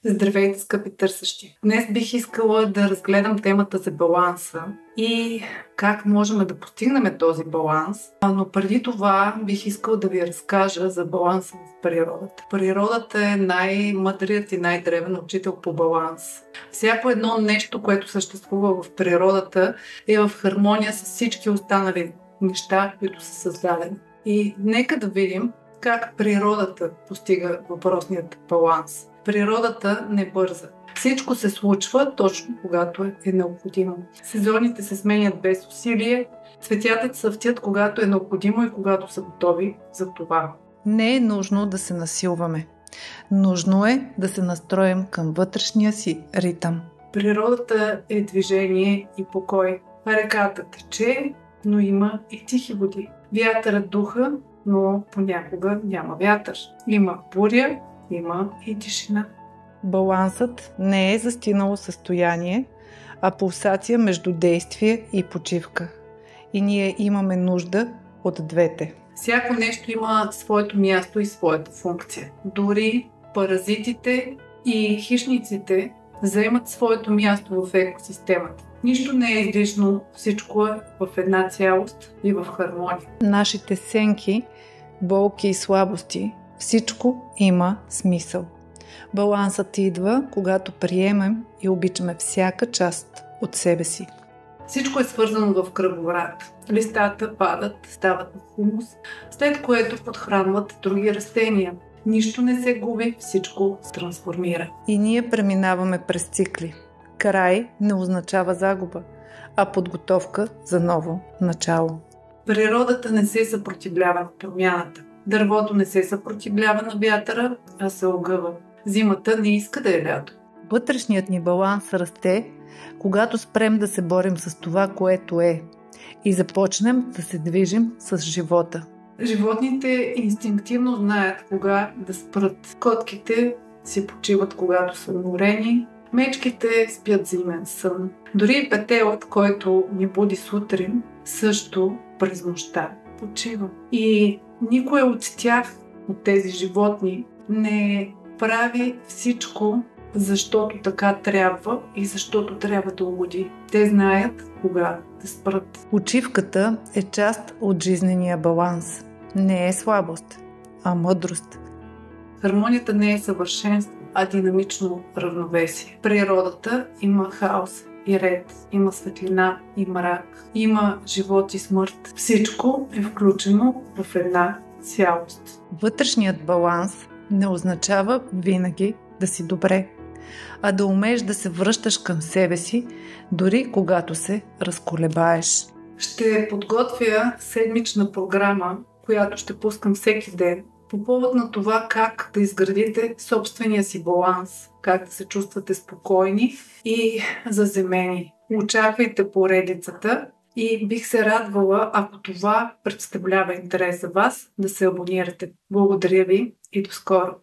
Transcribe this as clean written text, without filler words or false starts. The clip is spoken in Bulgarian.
Здравейте, скъпи търсещи! Днес бих искала да разгледам темата за баланса и как можем да постигнем този баланс. Но преди това бих искала да ви разкажа за баланса в природата. Природата е най-мъдрият и най-древен учител по баланс. Всяко едно нещо, което съществува в природата, е в хармония с всички останали неща, които са създадени. И нека да видим как природата постига въпросният баланс. Природата не бърза. Всичко се случва точно когато е необходимо. Сезоните се сменят без усилие, цветята цъфтят когато е необходимо и когато са готови за това. Не е нужно да се насилваме. Нужно е да се настроим към вътрешния си ритъм. Природата е движение и покой. Реката тече, но има и тихи води. Вятърът духа, но понякога няма вятър. Има буря, има и тишина. Балансът не е застинало състояние, а пулсация между действие и почивка. И ние имаме нужда от двете. Всяко нещо има своето място и своята функция. Дори паразитите и хищниците заемат своето място в екосистемата. Нищо не е излишно, всичко е в една цялост и в хармония. Нашите сенки, болки и слабости, всичко има смисъл. Балансът идва, когато приемем и обичаме всяка част от себе си. Всичко е свързано в кръговрат. Листата падат, стават хумус, след което подхранват други растения. Нищо не се губи, всичко се трансформира. И ние преминаваме през цикли. Край не означава загуба, а подготовка за ново начало. Природата не се съпротивлява на промяната. Дървото не се съпротивлява на вятъра, а се огъва. Зимата не иска да е лято. Вътрешният ни баланс расте, когато спрем да се борим с това, което е, и започнем да се движим с живота. Животните инстинктивно знаят кога да спрат. Котките си почиват, когато са уморени. Мечките спят зимен сън. Дори петелът, който ни буди сутрин, също през нощта почива. И никой от тях, от тези животни, не прави всичко, защото така трябва и защото трябва да угоди. Те знаят кога да спрат. Почивката е част от жизнения баланс. Не е слабост, а мъдрост. Хармонията не е съвършенство, а динамично равновесие. Природата има хаос и ред, има светлина и мрак, има живот и смърт. Всичко е включено в една цялост. Вътрешният баланс не означава винаги да си добре, а да умееш да се връщаш към себе си, дори когато се разколебаеш. Ще подготвя седмична програма, която ще пускам всеки ден, по повод на това как да изградите собствения си баланс, как да се чувствате спокойни и заземени. Очаквайте поредицата и бих се радвала, ако това представлява интерес за вас, да се абонирате. Благодаря ви и до скоро!